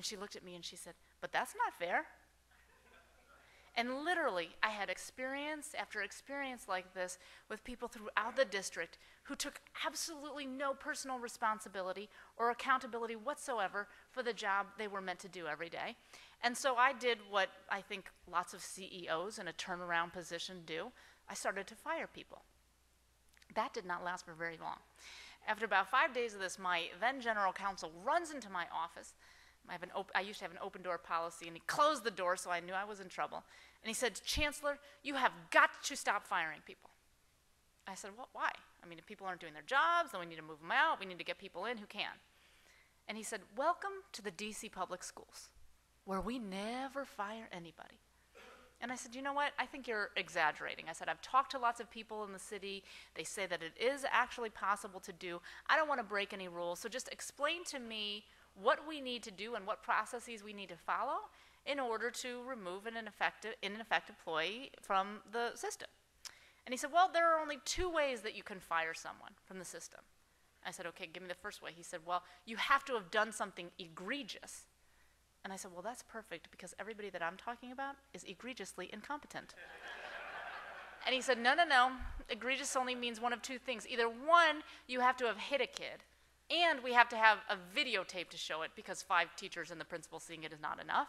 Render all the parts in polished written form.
And she looked at me and she said, "But that's not fair." And literally, I had experience after experience like this with people throughout the district who took absolutely no personal responsibility or accountability whatsoever for the job they were meant to do every day. And so I did what I think lots of CEOs in a turnaround position do. I started to fire people. That did not last for very long. After about 5 days of this, my then general counsel runs into my office. I used to have an open door policy, and he closed the door, so I knew I was in trouble. And he said, "Chancellor, you have got to stop firing people." I said, "Well, why? I mean, if people aren't doing their jobs, then we need to move them out. We need to get people in who can." And he said, "Welcome to the DC public schools, where we never fire anybody." And I said, "You know what? I think you're exaggerating." I said, "I've talked to lots of people in the city. They say that it is actually possible to do. I don't want to break any rules, so just explain to me what we need to do and what processes we need to follow in order to remove an ineffective employee from the system." And he said, "Well, there are only 2 ways that you can fire someone from the system." I said, "Okay, give me the first way." He said, "Well, you have to have done something egregious." And I said, "Well, that's perfect, because everybody that I'm talking about is egregiously incompetent." And he said, No. Egregious only means one of 2 things. Either one, you have to have hit a kid, and we have to have a videotape to show it, because 5 teachers and the principal seeing it is not enough.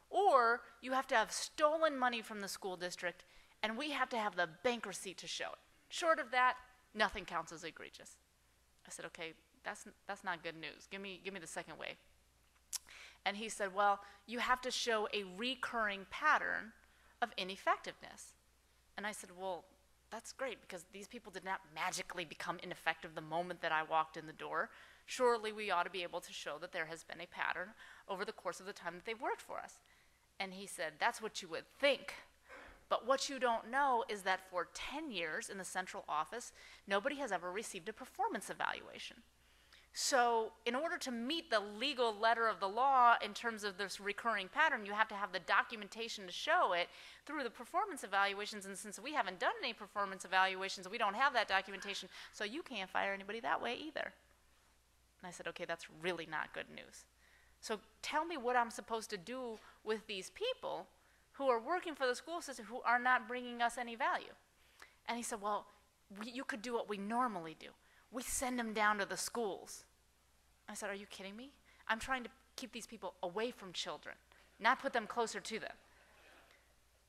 Or you have to have stolen money from the school district, and we have to have the bank receipt to show it. Short of that, nothing counts as egregious. I said, "Okay, that's not good news. Give me the second way." And he said, "Well, you have to show a recurring pattern of ineffectiveness." And I said, "Well, that's great, because these people did not magically become ineffective the moment that I walked in the door. Surely we ought to be able to show that there has been a pattern over the course of the time that they've worked for us." And he said, "That's what you would think. But what you don't know is that for 10 years in the central office, nobody has ever received a performance evaluation. So in order to meet the legal letter of the law in terms of this recurring pattern, you have to have the documentation to show it through the performance evaluations. And since we haven't done any performance evaluations, we don't have that documentation, so you can't fire anybody that way either." And I said, "Okay, that's really not good news. So tell me what I'm supposed to do with these people who are working for the school system who are not bringing us any value." And he said, "Well, you could do what we normally do. We send them down to the schools." I said, "Are you kidding me? I'm trying to keep these people away from children, not put them closer to them."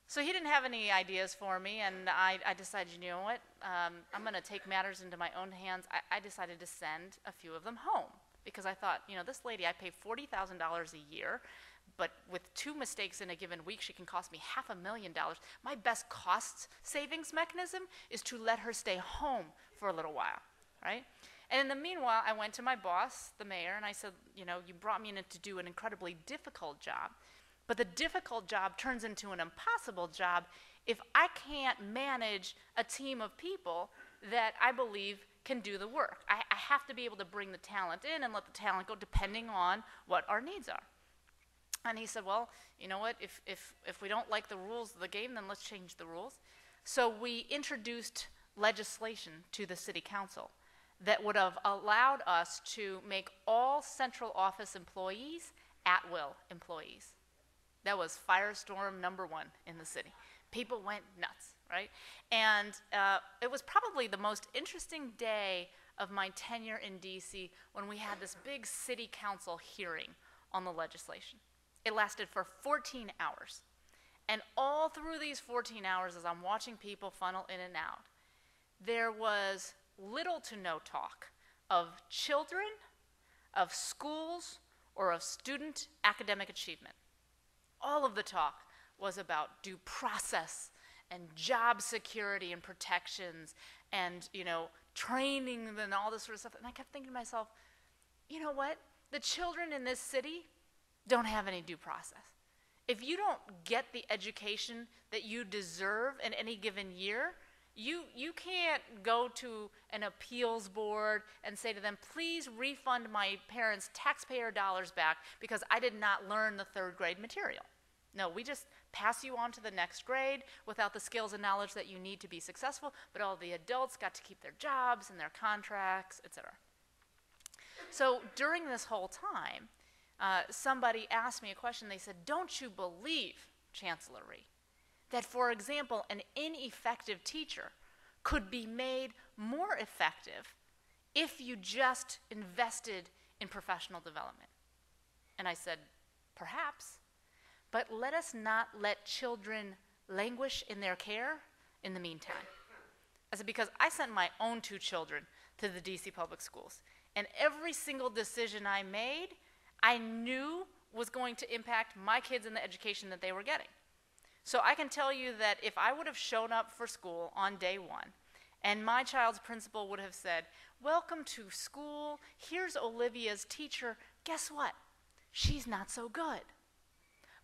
So he didn't have any ideas for me, and I decided, you know what, I'm going to take matters into my own hands. I decided to send a few of them home, because I thought, this lady, I pay $40,000 a year, but with 2 mistakes in a given week, she can cost me $500,000. My best cost savings mechanism is to let her stay home for a little while, right? And in the meanwhile, I went to my boss, the mayor, and I said, "You brought me in to do an incredibly difficult job, but the difficult job turns into an impossible job if I can't manage a team of people that I believe can do the work. I have to be able to bring the talent in and let the talent go depending on what our needs are." And he said, "Well, you know what, if we don't like the rules of the game, then let's change the rules." So we introduced legislation to the city council that would have allowed us to make all central office employees at-will employees. That was firestorm number 1 in the city. People went nuts, right? And it was probably the most interesting day of my tenure in DC when we had this big city council hearing on the legislation. It lasted for 14 hours. And all through these 14 hours, as I'm watching people funnel in and out, there was little to no talk of children, of schools, or of student academic achievement. All of the talk was about due process and job security and protections and, training and all this sort of stuff. And I kept thinking to myself, you know what? The children in this city don't have any due process. If you don't get the education that you deserve in any given year, you can't go to an appeals board and say to them, "Please refund my parents' taxpayer dollars back because I did not learn the 3rd grade material." No, we just pass you on to the next grade without the skills and knowledge that you need to be successful, but all the adults got to keep their jobs and their contracts, etc. So during this whole time, somebody asked me a question. They said, don't you believe, Chancellor Rhee, that, for example, an ineffective teacher could be made more effective if you just invested in professional development? And I said, perhaps, but let us not let children languish in their care in the meantime. I said, because I sent my own 2 children to the DC public schools, and every single decision I made, I knew was going to impact my kids and the education that they were getting. So I can tell you that if I would have shown up for school on day 1, and my child's principal would have said, welcome to school, here's Olivia's teacher, guess what? She's not so good.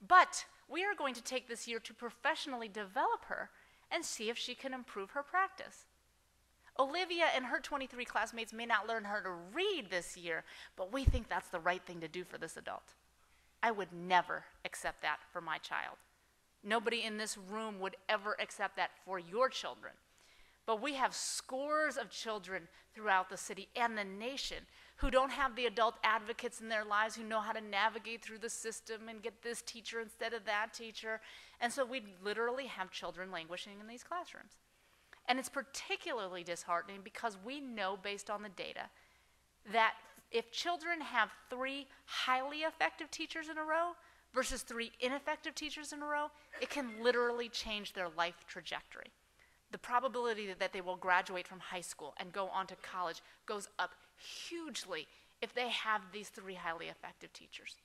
But we are going to take this year to professionally develop her and see if she can improve her practice. Olivia and her 23 classmates may not learn how to read this year, but we think that's the right thing to do for this adult. I would never accept that for my child. Nobody in this room would ever accept that for your children. But we have scores of children throughout the city and the nation who don't have the adult advocates in their lives who know how to navigate through the system and get this teacher instead of that teacher. And so we literally have children languishing in these classrooms. And it's particularly disheartening because we know based on the data that if children have 3 highly effective teachers in a row versus 3 ineffective teachers in a row, it can literally change their life trajectory. The probability that they will graduate from high school and go on to college goes up hugely if they have these 3 highly effective teachers.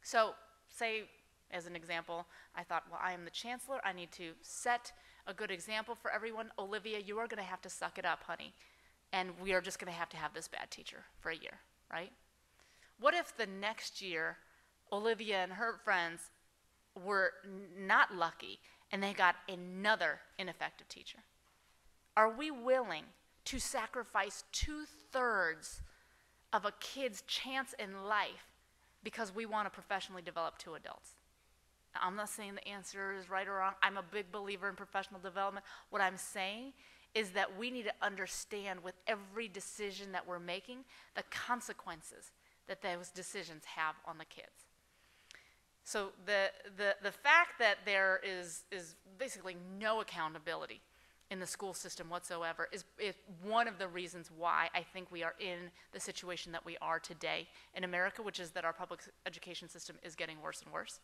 So say, as an example, I thought, well, I am the chancellor. I need to set a good example for everyone. Olivia, you are going to have to suck it up, honey. And we are just going to have this bad teacher for a year, right? What if the next year Olivia and her friends were not lucky and they got another ineffective teacher? Are we willing to sacrifice 2/3 of a kid's chance in life because we want to professionally develop 2 adults? Now, I'm not saying the answer is right or wrong. I'm a big believer in professional development. What I'm saying is that we need to understand with every decision that we're making the consequences that those decisions have on the kids. So the fact that there is basically no accountability in the school system whatsoever is one of the reasons why I think we are in the situation that we are today in America, which is that our public education system is getting worse and worse.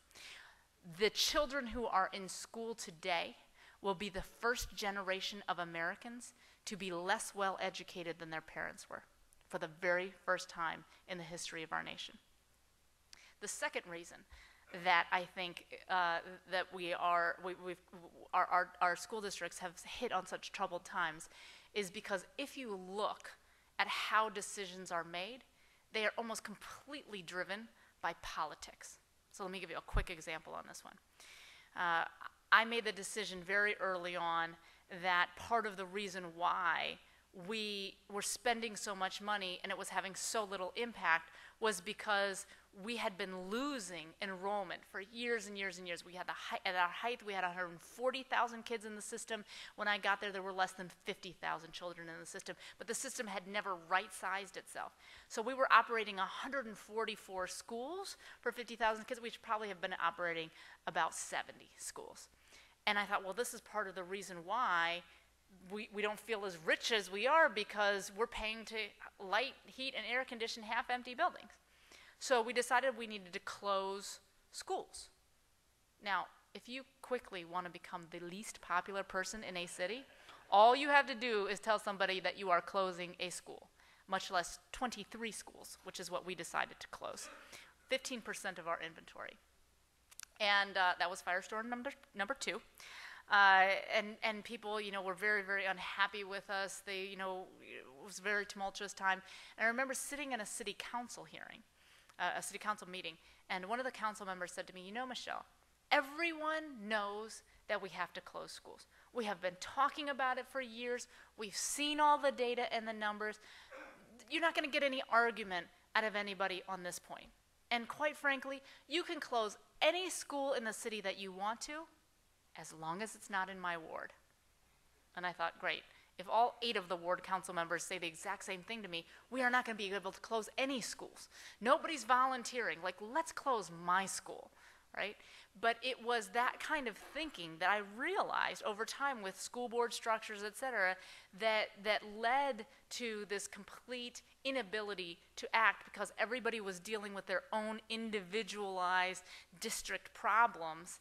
The children who are in school today will be the first generation of Americans to be less well educated than their parents were for the very first time in the history of our nation. The second reason that I think that our school districts have hit on such troubled times is because if you look at how decisions are made, they are almost completely driven by politics. So let me give you a quick example on this one. I made the decision very early on that part of the reason why we were spending so much money and it was having so little impact was because we had been losing enrollment for years and years and years. We had at our height, we had 140,000 kids in the system. When I got there, there were less than 50,000 children in the system, but the system had never right-sized itself. So we were operating 144 schools for 50,000 kids. We should probably have been operating about 70 schools. And I thought, well, this is part of the reason why we don't feel as rich as we are, because we're paying to light, heat, and air condition half-empty buildings. So we decided we needed to close schools. Now, if you quickly want to become the least popular person in a city, all you have to do is tell somebody that you are closing a school, much less 23 schools, which is what we decided to close. 15% of our inventory. And that was Firestorm number 2. And people, were very, very unhappy with us. They, it was a very tumultuous time. And I remember sitting in a city council hearing, a city council meeting, and one of the council members said to me, Michelle, everyone knows that we have to close schools. We have been talking about it for years. We've seen all the data and the numbers. You're not going to get any argument out of anybody on this point. And quite frankly, you can close any school in the city that you want to, as long as it's not in my ward. And I thought, great. if all 8 of the ward council members say the exact same thing to me, we are not going to be able to close any schools. Nobody's volunteering. Like, let's close my school, right? But it was that kind of thinking that I realized over time with school board structures, et cetera, that led to this complete inability to act because everybody was dealing with their own individualized district problems,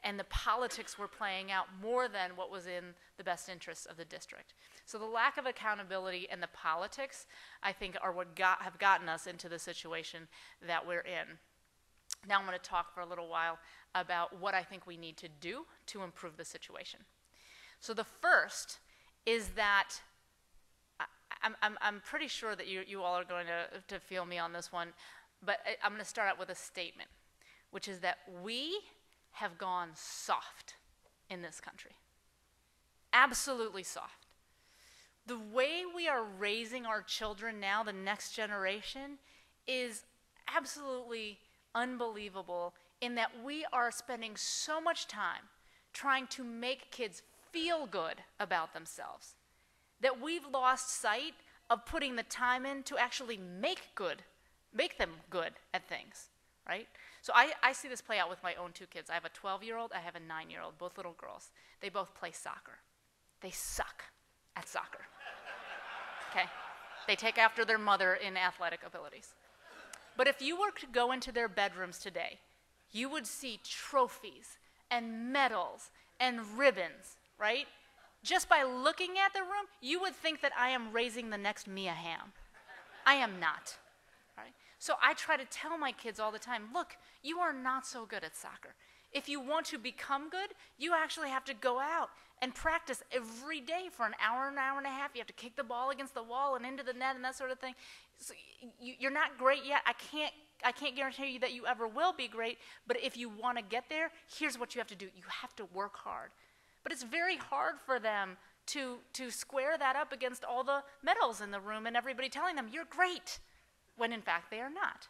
and the politics were playing out more than what was in the best interests of the district. So the lack of accountability and the politics, I think, are what have gotten us into the situation that we're in. Now I'm going to talk for a little while about what I think we need to do to improve the situation. So the first is that I'm pretty sure that you all are going to feel me on this one, but I'm going to start out with a statement, which is that we have gone soft in this country. Absolutely soft. The way we are raising our children now, the next generation, is absolutely unbelievable in that we are spending so much time trying to make kids feel good about themselves that we've lost sight of putting the time in to actually make them good at things, right? So I see this play out with my own 2 kids. I have a 12-year-old, I have a 9-year-old, both little girls. They both play soccer. They suck at soccer, okay? They take after their mother in athletic abilities. But if you were to go into their bedrooms today, you would see trophies and medals and ribbons, right? Just by looking at the room, you would think that I am raising the next Mia Hamm. I am not, right? So I try to tell my kids all the time, look, you are not so good at soccer. If you want to become good, you actually have to go out and practice every day for an hour and a half. You have to kick the ball against the wall and into the net and that sort of thing. So you're not great yet. I can't guarantee you that you ever will be great, but if you want to get there, here's what you have to do. You have to work hard. But it's very hard for them to square that up against all the medals in the room and everybody telling them, you're great, when in fact they are not.